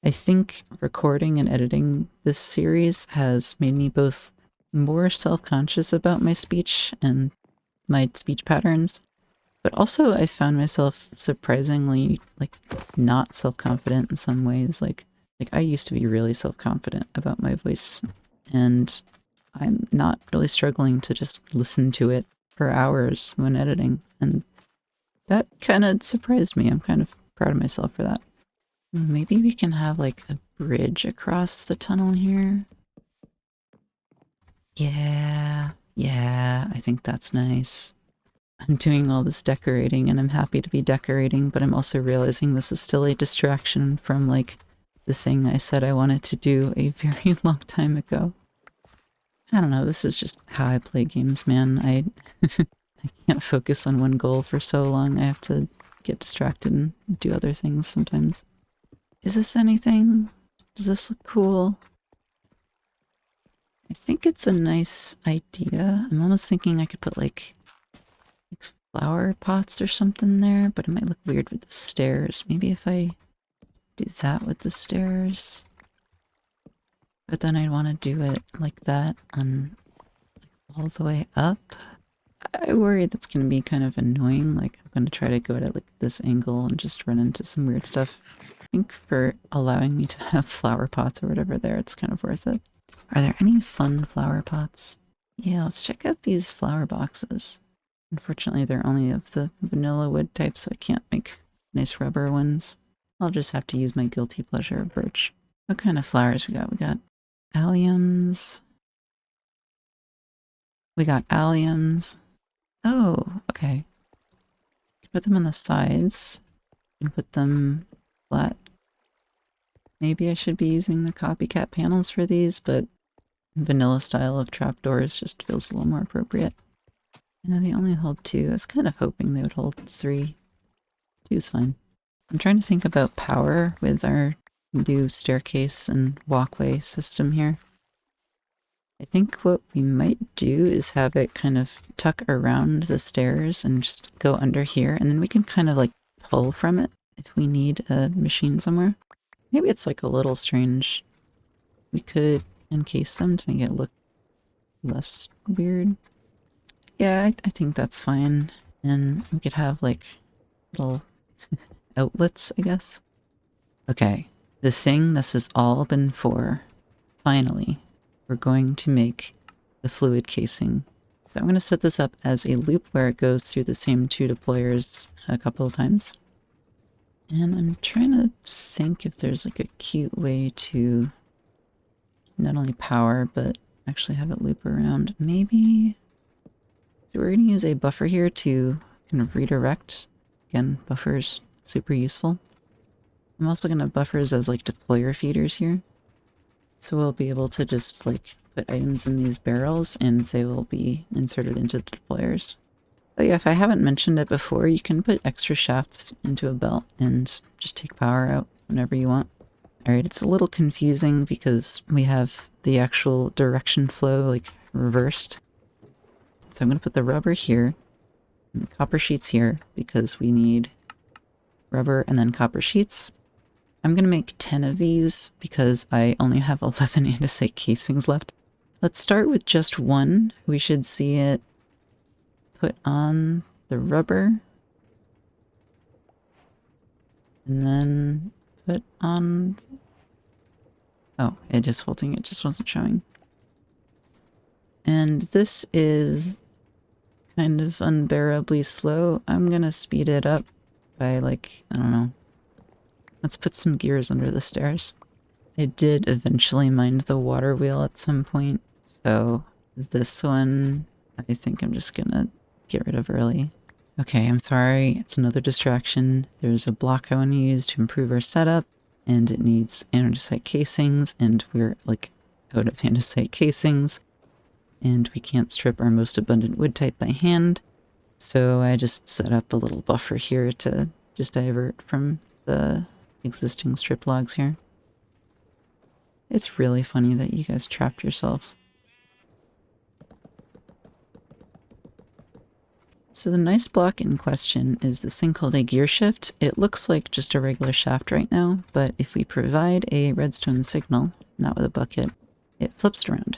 think recording and editing this series has made me both more self-conscious about my speech and my speech patterns, but also I found myself surprisingly, like, not self-confident in some ways. Like I used to be really self-confident about my voice, and I'm not really struggling to just listen to it for hours when editing, and that kind of surprised me. I'm kind of proud of myself for that. Maybe we can have like a bridge across the tunnel here. Yeah, I think that's nice. I'm doing all this decorating and I'm happy to be decorating, but I'm also realizing this is still a distraction from like the thing I said I wanted to do a very long time ago. I don't know, this is just how I play games, man. I can't focus on one goal for so long. I have to get distracted and do other things sometimes. Is this anything? Does this look cool? I think it's a nice idea. I'm almost thinking I could put like flower pots or something there, but it might look weird with the stairs. Maybe if I do that with the stairs. But then I'd want to do it like that on all the way up. I worry that's going to be kind of annoying. Like, I'm going to try to go at it like this angle and just run into some weird stuff. I think for allowing me to have flower pots or whatever there, it's kind of worth it. Are there any fun flower pots? Yeah, let's check out these flower boxes. Unfortunately, they're only of the vanilla wood type, so I can't make nice rubber ones. I'll just have to use my guilty pleasure of birch. What kind of flowers we got? We got alliums. We got alliums. Oh, okay. Put them on the sides and put them flat. Maybe I should be using the copycat panels for these, but vanilla style of trapdoors just feels a little more appropriate. And then they only hold 2. I was kind of hoping they would hold 3. 2 is fine. I'm trying to think about power with our new staircase and walkway system here. I think what we might do is have it kind of tuck around the stairs and just go under here, and then we can kind of like pull from it if we need a machine somewhere. Maybe it's like a little strange. We could encase them to make it look less weird. Yeah, I think that's fine. And we could have like little outlets, I guess. Okay, the thing this has all been for, finally, we're going to make the fluid casing. So I'm going to set this up as a loop where it goes through the same 2 deployers a couple of times. And I'm trying to think if there's like a cute way to not only power, but actually have it loop around. Maybe... So we're going to use a buffer here to kind of redirect. Again, buffers, super useful. I'm also going to have buffers as like deployer feeders here. So we'll be able to just like put items in these barrels and they will be inserted into the deployers. But yeah, if I haven't mentioned it before, you can put extra shafts into a belt and just take power out whenever you want. Alright, it's a little confusing because we have the actual direction flow like reversed. So I'm going to put the rubber here and the copper sheets here because we need rubber and then copper sheets. I'm going to make 10 of these because I only have 11 andesite casings left. Let's start with just 1. We should see it put on the rubber. And then put on... Oh, it is holding, it just wasn't showing. And this is kind of unbearably slow. I'm gonna speed it up by like, I don't know. Let's put some gears under the stairs. I did eventually mind the water wheel at some point, so this one I think I'm just gonna get rid of early. Okay, I'm sorry. It's another distraction. There's a block I want to use to improve our setup, and it needs andesite casings, and we're like out of andesite casings, and we can't strip our most abundant wood type by hand. So I just set up a little buffer here to just divert from the existing strip logs here. It's really funny that you guys trapped yourselves. So the nice block in question is this thing called a gear shift. It looks like just a regular shaft right now, but if we provide a redstone signal, not with a bucket, it flips it around.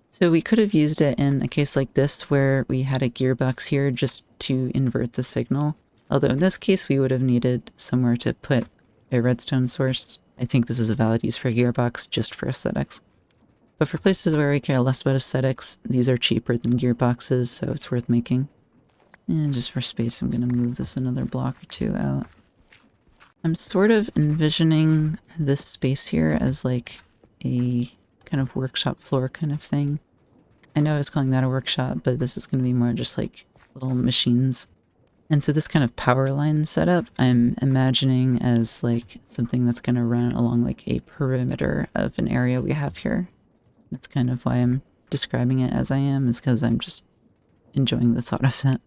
So we could have used it in a case like this where we had a gearbox here just to invert the signal. Although in this case we would have needed somewhere to put a redstone source. I think this is a valid use for a gearbox just for aesthetics. But for places where we care less about aesthetics, these are cheaper than gearboxes, so it's worth making. And just for space, I'm going to move this another block or two out. I'm sort of envisioning this space here as like a kind of workshop floor kind of thing. I know I was calling that a workshop, but this is going to be more just like little machines. And so this kind of power line setup, I'm imagining as like something that's going to run along like a perimeter of an area we have here. That's kind of why I'm describing it as I am, is because I'm just enjoying the thought of that.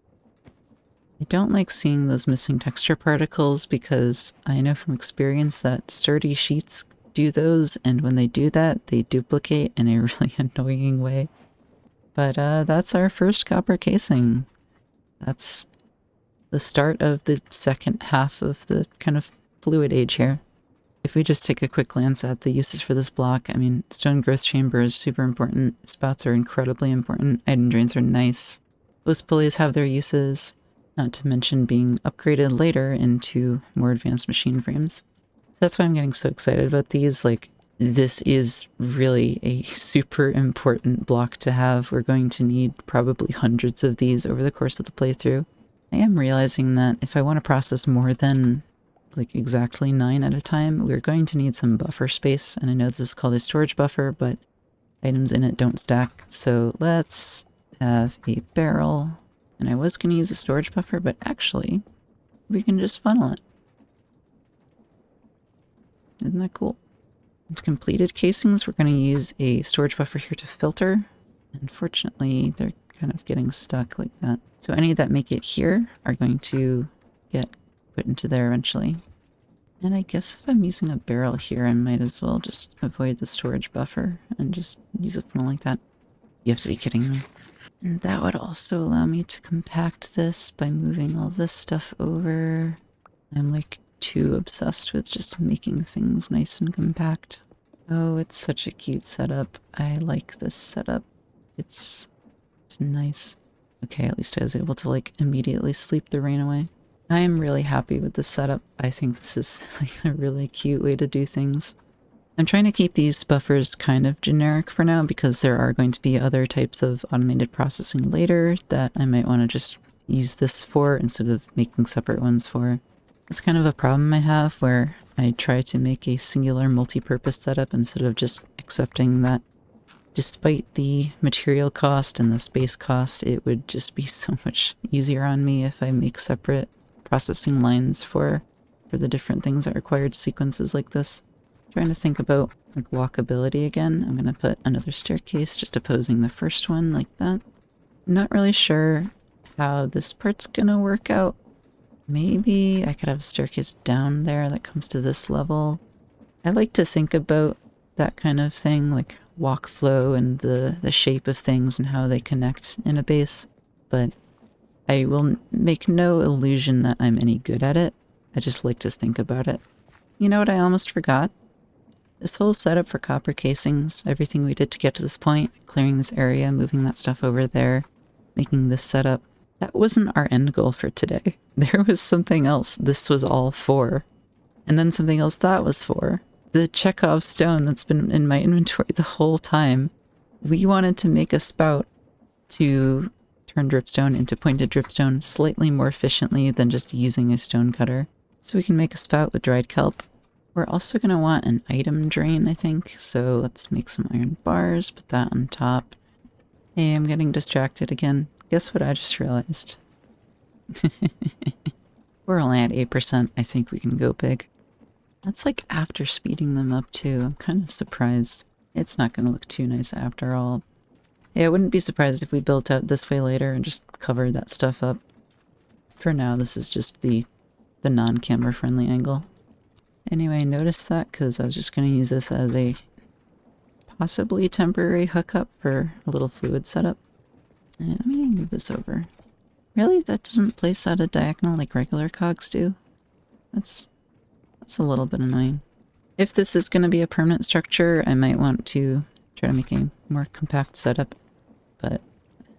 I don't like seeing those missing texture particles because I know from experience that sturdy sheets do those, and when they do that, they duplicate in a really annoying way. But that's our first copper casing. That's the start of the second half of the kind of fluid age here. If we just take a quick glance at the uses for this block, I mean, stone growth chamber is super important, spouts are incredibly important, item drains are nice, post pulleys have their uses, not to mention being upgraded later into more advanced machine frames. So that's why I'm getting so excited about these. Like, this is really a super important block to have. We're going to need probably hundreds of these over the course of the playthrough. I am realizing that if I want to process more than like exactly 9 at a time, we're going to need some buffer space. And I know this is called a storage buffer, but items in it don't stack. So let's have a barrel. And I was going to use a storage buffer, but actually, we can just funnel it. Isn't that cool? And completed casings, we're going to use a storage buffer here to filter. Unfortunately, they're kind of getting stuck like that. So any that make it here are going to get put into there eventually. And I guess if I'm using a barrel here, I might as well just avoid the storage buffer and just use a funnel like that. You have to be kidding me. And that would also allow me to compact this by moving all this stuff over. I'm like too obsessed with just making things nice and compact. Oh, it's such a cute setup. I like this setup. It's nice. Okay, at least I was able to like immediately sleep the rain away. I am really happy with this setup. I think this is like a really cute way to do things. I'm trying to keep these buffers kind of generic for now because there are going to be other types of automated processing later that I might want to just use this for instead of making separate ones for. It's kind of a problem I have where I try to make a singular multi-purpose setup instead of just accepting that despite the material cost and the space cost, it would just be so much easier on me if I make separate processing lines for the different things that required sequences like this. Trying to think about like walkability again. I'm gonna put another staircase just opposing the first one like that. I'm not really sure how this part's gonna work out. Maybe I could have a staircase down there that comes to this level. I like to think about that kind of thing, like walk flow and the shape of things and how they connect in a base, but I will make no illusion that I'm any good at it. I just like to think about it. You know what I almost forgot? This whole setup for copper casings, everything we did to get to this point, clearing this area, moving that stuff over there, making this setup, that wasn't our end goal for today. There was something else this was all for. And then something else that was for. The Chekhov stone that's been in my inventory the whole time. We wanted to make a spout to turn dripstone into pointed dripstone slightly more efficiently than just using a stone cutter. So we can make a spout with dried kelp. We're also going to want an item drain, I think. So let's make some iron bars, put that on top. Hey, I'm getting distracted again. Guess what I just realized? We're only at 8%. I think we can go big. That's like after speeding them up too. I'm kind of surprised. It's not going to look too nice after all. Yeah, I wouldn't be surprised if we built out this way later and just covered that stuff up. For now, this is just the non-camera friendly angle. Anyway, notice that because I was just going to use this as a possibly temporary hookup for a little fluid setup. And let me move this over. Really? That doesn't place at a diagonal like regular cogs do? That's a little bit annoying. If this is going to be a permanent structure, I might want to try to make a more compact setup. But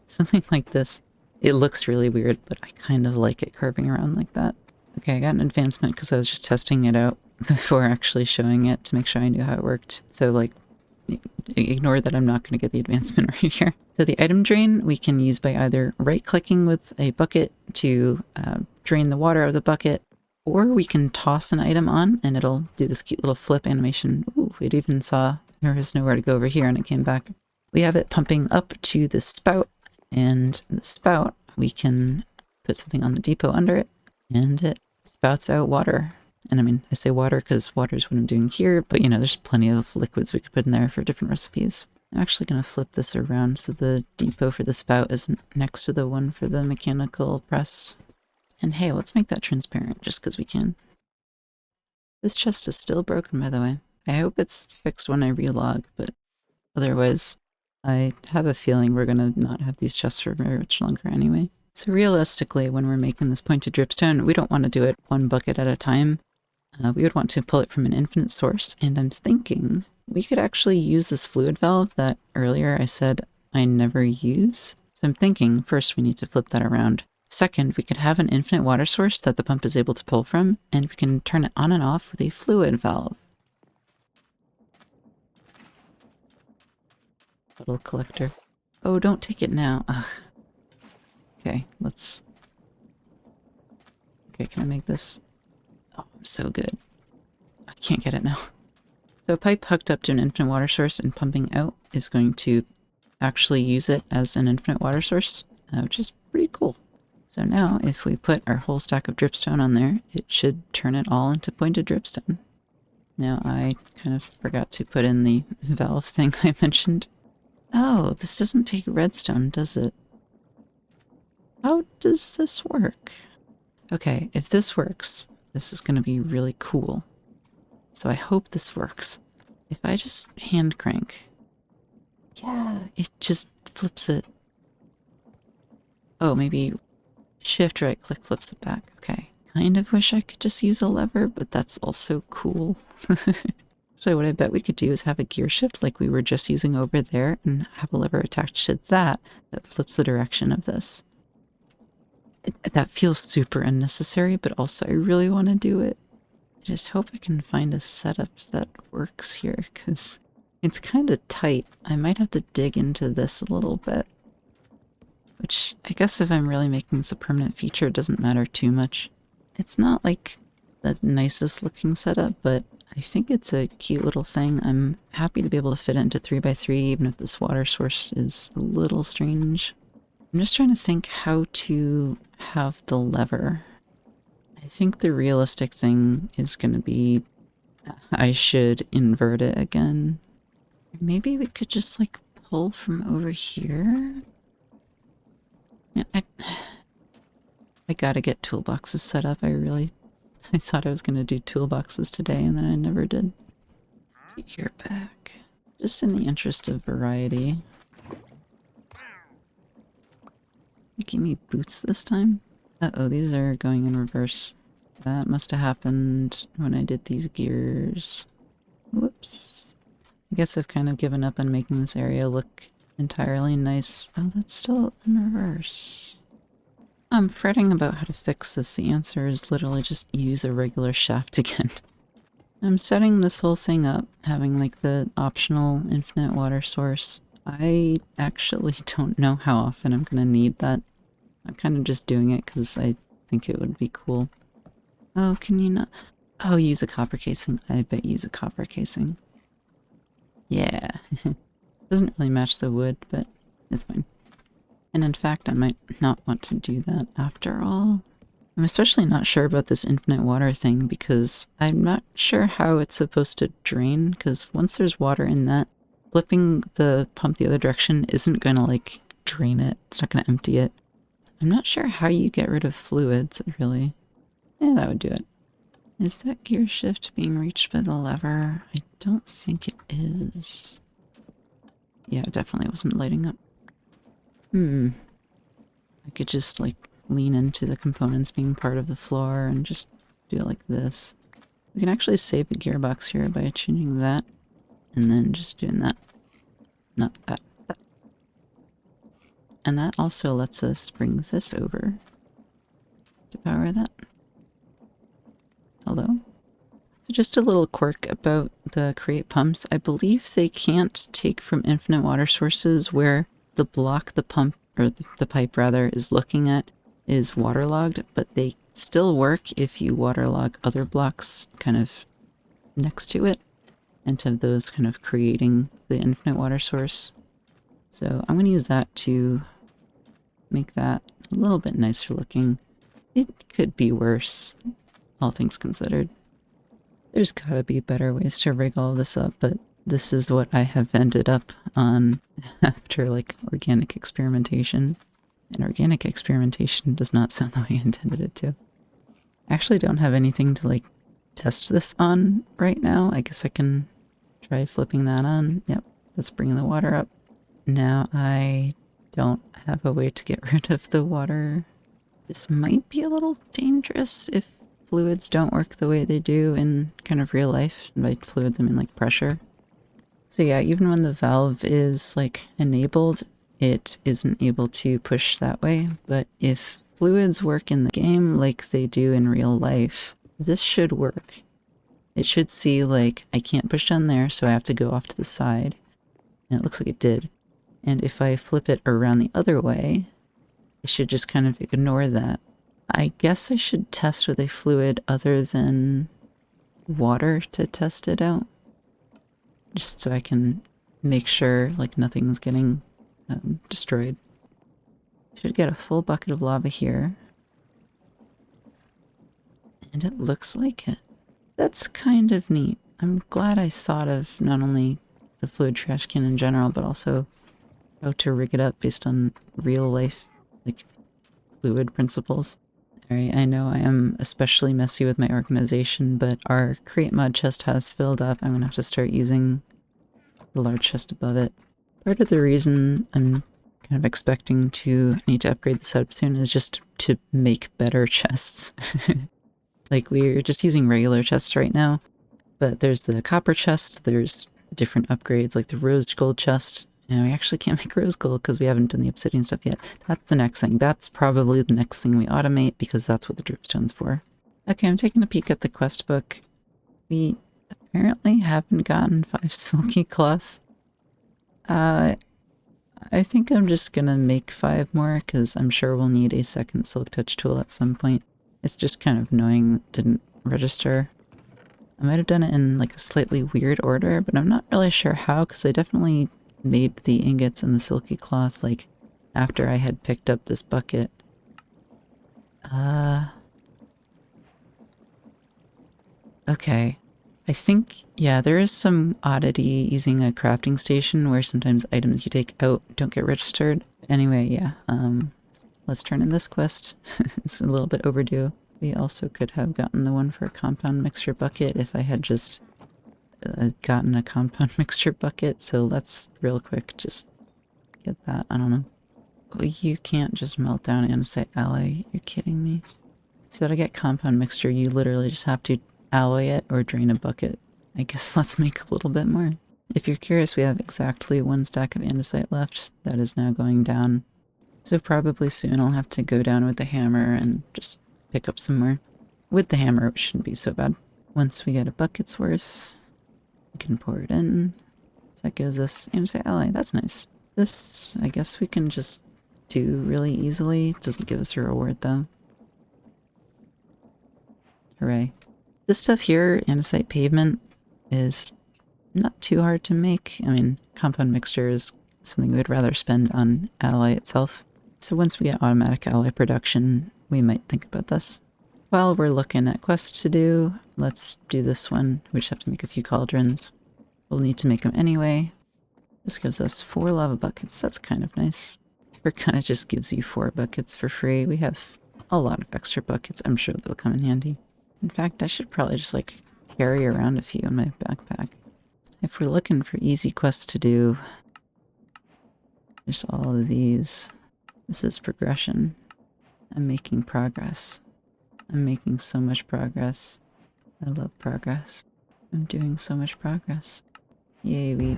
something like this, it looks really weird, but I kind of like it curving around like that. Okay, I got an advancement because I was just testing it out before actually showing it to make sure I knew how it worked. So, like, ignore that I'm not going to get the advancement right here. So the item drain we can use by either right-clicking with a bucket to drain the water out of the bucket, or we can toss an item on and it'll do this cute little flip animation. Ooh, it even saw there was nowhere to go over here and it came back. We have it pumping up to the spout, and the spout, we can put something on the depot under it, and it spouts out water. And I mean, I say water because water is what I'm doing here, but you know, there's plenty of liquids we could put in there for different recipes. I'm actually going to flip this around so the depot for the spout is next to the one for the mechanical press. And hey, let's make that transparent just because we can. This chest is still broken, by the way. I hope it's fixed when I relog, but otherwise, I have a feeling we're going to not have these chests for very much longer anyway. So realistically, when we're making this pointed dripstone, we don't want to do it one bucket at a time. We would want to pull it from an infinite source, and I'm thinking we could actually use this fluid valve that earlier I said I never use. So I'm thinking first we need to flip that around. Second, we could have an infinite water source that the pump is able to pull from, and we can turn it on and off with a fluid valve. Little collector. Oh, don't take it now. Ugh. Okay, let's... Okay, can I make this? Oh, I'm so good. I can't get it now. So a pipe hooked up to an infinite water source and pumping out is going to actually use it as an infinite water source, which is pretty cool. So now if we put our whole stack of dripstone on there, it should turn it all into pointed dripstone. Now I kind of forgot to put in the valve thing I mentioned. Oh, this doesn't take redstone, does it? How does this work? Okay, if this works, this is going to be really cool. So I hope this works. If I just hand crank, yeah, it just flips it. Oh, maybe shift right click flips it back. Okay. Kind of wish I could just use a lever, but that's also cool. So what I bet we could do is have a gear shift like we were just using over there and have a lever attached to that flips the direction of this. That feels super unnecessary, but also I really want to do it. I just hope I can find a setup that works here, because it's kind of tight. I might have to dig into this a little bit. Which, I guess if I'm really making this a permanent feature, it doesn't matter too much. It's not like the nicest looking setup, but I think it's a cute little thing. I'm happy to be able to fit it into 3x3, even if this water source is a little strange. I'm just trying to think how to have the lever. I think the realistic thing is going to be I should invert it again. Maybe we could just like pull from over here. Yeah, I gotta get toolboxes set up. I thought I was going to do toolboxes today and then I never did. Get your back. Just in the interest of variety. Give me boots this time? Uh-oh, these are going in reverse. That must have happened when I did these gears. Whoops. I guess I've kind of given up on making this area look entirely nice. Oh, that's still in reverse. I'm fretting about how to fix this. The answer is literally just use a regular shaft again. I'm setting this whole thing up, having like the optional infinite water source. I actually don't know how often I'm going to need that. I'm kind of just doing it because I think it would be cool. Oh, can you not? Oh, use a copper casing. I bet use a copper casing. Yeah. Doesn't really match the wood, but it's fine. And in fact, I might not want to do that after all. I'm especially not sure about this infinite water thing because I'm not sure how it's supposed to drain, because once there's water in that, flipping the pump the other direction isn't going to like drain it. It's not going to empty it. I'm not sure how you get rid of fluids, really. Yeah, that would do it. Is that gear shift being reached by the lever? I don't think it is. Yeah, it definitely wasn't lighting up. I could just like lean into the components being part of the floor and just do it like this. We can actually save the gearbox here by changing that and then just doing that. Not that. That. And that also lets us bring this over to power that. Hello? So just a little quirk about the create pumps. I believe they can't take from infinite water sources where the block the pump, or the pipe rather, is looking at is waterlogged, but they still work if you waterlog other blocks kind of next to it, and to those kind of creating the infinite water source. So I'm going to use that to make that a little bit nicer looking. It could be worse, all things considered. There's gotta be better ways to rig all this up, but this is what I have ended up on after like organic experimentation. And organic experimentation does not sound the way I intended it to. I actually don't have anything to like test this on right now. I guess I can try flipping that on. Yep, that's bringing the water up. Now I don't have a way to get rid of the water. This might be a little dangerous if fluids don't work the way they do in kind of real life. And by fluids, I mean like pressure. So yeah, even when the valve is like enabled, it isn't able to push that way. But if fluids work in the game like they do in real life, this should work. It should see like, I can't push down there, so I have to go off to the side. And it looks like it did. And if I flip it around the other way, it should just kind of ignore that. I guess I should test with a fluid other than water to test it out. Just so I can make sure like nothing's getting destroyed. Should get a full bucket of lava here. And it looks like it. That's kind of neat. I'm glad I thought of not only the fluid trash can in general, but also how to rig it up based on real life, like, fluid principles. Alright, I know I am especially messy with my organization, but our create mod chest has filled up. I'm gonna have to start using the large chest above it. Part of the reason I'm kind of expecting to need to upgrade the setup soon is just to make better chests. Like, we're just using regular chests right now, but there's the copper chest, there's different upgrades like the rose gold chest, and we actually can't make rose gold because we haven't done the obsidian stuff yet. That's the next thing. That's probably the next thing we automate because that's what the dripstone's for. Okay, I'm taking a peek at the quest book. We apparently haven't gotten 5 silky cloth. I think I'm just gonna make 5 more because I'm sure we'll need a second silk touch tool at some point. It's just kind of annoying it didn't register. I might have done it in like a slightly weird order, but I'm not really sure how because I definitely made the ingots and the silky cloth like after I had picked up this bucket. Okay. I think, yeah, there is some oddity using a crafting station where sometimes items you take out don't get registered. Anyway, yeah, let's turn in this quest. It's a little bit overdue. We also could have gotten the one for a compound mixture bucket if I had just gotten a compound mixture bucket, so let's real quick just get that. I don't know. Oh, you can't just melt down andesite alloy. You're kidding me. So to get compound mixture, you literally just have to alloy it or drain a bucket. I guess let's make a little bit more. If you're curious, we have exactly 1 stack of andesite left. That is now going down. So probably soon I'll have to go down with the hammer and just pick up some more. With the hammer, it shouldn't be so bad. Once we get a bucket's worth, we can pour it in. That gives us andesite alloy. That's nice. This, I guess we can just do really easily. It doesn't give us a reward though. Hooray. This stuff here, andesite pavement, is not too hard to make. I mean, compound mixture is something we'd rather spend on alloy itself. So once we get automatic ally production, we might think about this. While we're looking at quests to do, let's do this one. We just have to make a few cauldrons. We'll need to make them anyway. This gives us 4 lava buckets. That's kind of nice. It kind of just gives you 4 buckets for free. We have a lot of extra buckets. I'm sure they'll come in handy. In fact, I should probably just like carry around a few in my backpack. If we're looking for easy quests to do, there's all of these. This is progression. I'm making progress. I'm making so much progress. I love progress. I'm doing so much progress. Yay, we...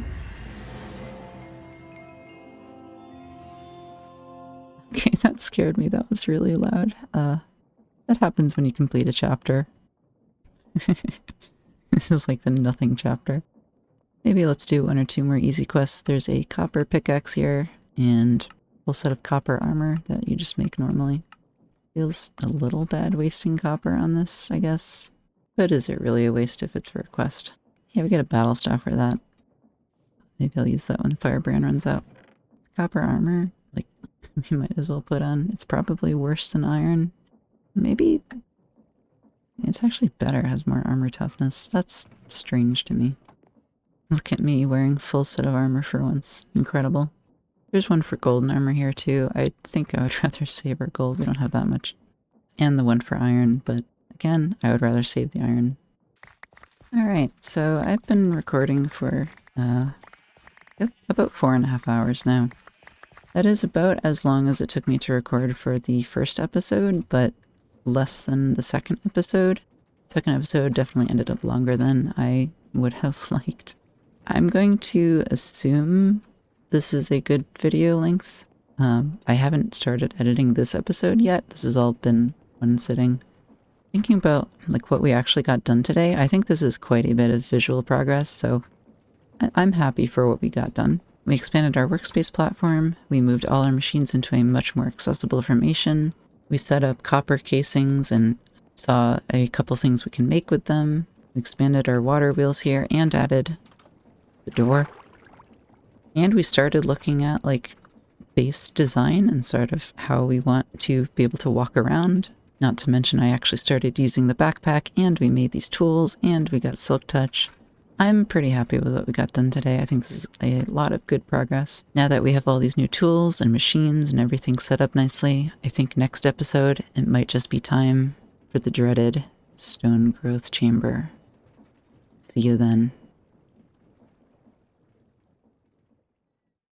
Okay, that scared me. That was really loud. That happens when you complete a chapter. This is like the nothing chapter. Maybe let's do 1 or 2 more easy quests. There's a copper pickaxe here, and a full set of copper armor that you just make normally. Feels a little bad wasting copper on this, I guess. But is it really a waste if it's for a quest? Yeah, we get a battle staff for that. Maybe I'll use that when Firebrand runs out. Copper armor, like, we might as well put on. It's probably worse than iron. Maybe it's actually better, it has more armor toughness. That's strange to me. Look at me wearing full set of armor for once. Incredible. There's one for golden armor here too. I think I would rather save our gold. We don't have that much. And the one for iron, but again, I would rather save the iron. Alright, so I've been recording for about 4.5 hours now. That is about as long as it took me to record for the first episode, but less than the second episode. The second episode definitely ended up longer than I would have liked. I'm going to assume this is a good video length. I haven't started editing this episode yet. This has all been one sitting. Thinking about like what we actually got done today, I think this is quite a bit of visual progress, so I'm happy for what we got done. We expanded our workspace platform, we moved all our machines into a much more accessible formation, we set up copper casings and saw a couple things we can make with them, we expanded our water wheels here and added the door. And we started looking at like base design and sort of how we want to be able to walk around. Not to mention I actually started using the backpack and we made these tools and we got silk touch. I'm pretty happy with what we got done today. I think this is a lot of good progress. Now that we have all these new tools and machines and everything set up nicely, I think next episode it might just be time for the dreaded stone growth chamber. See you then.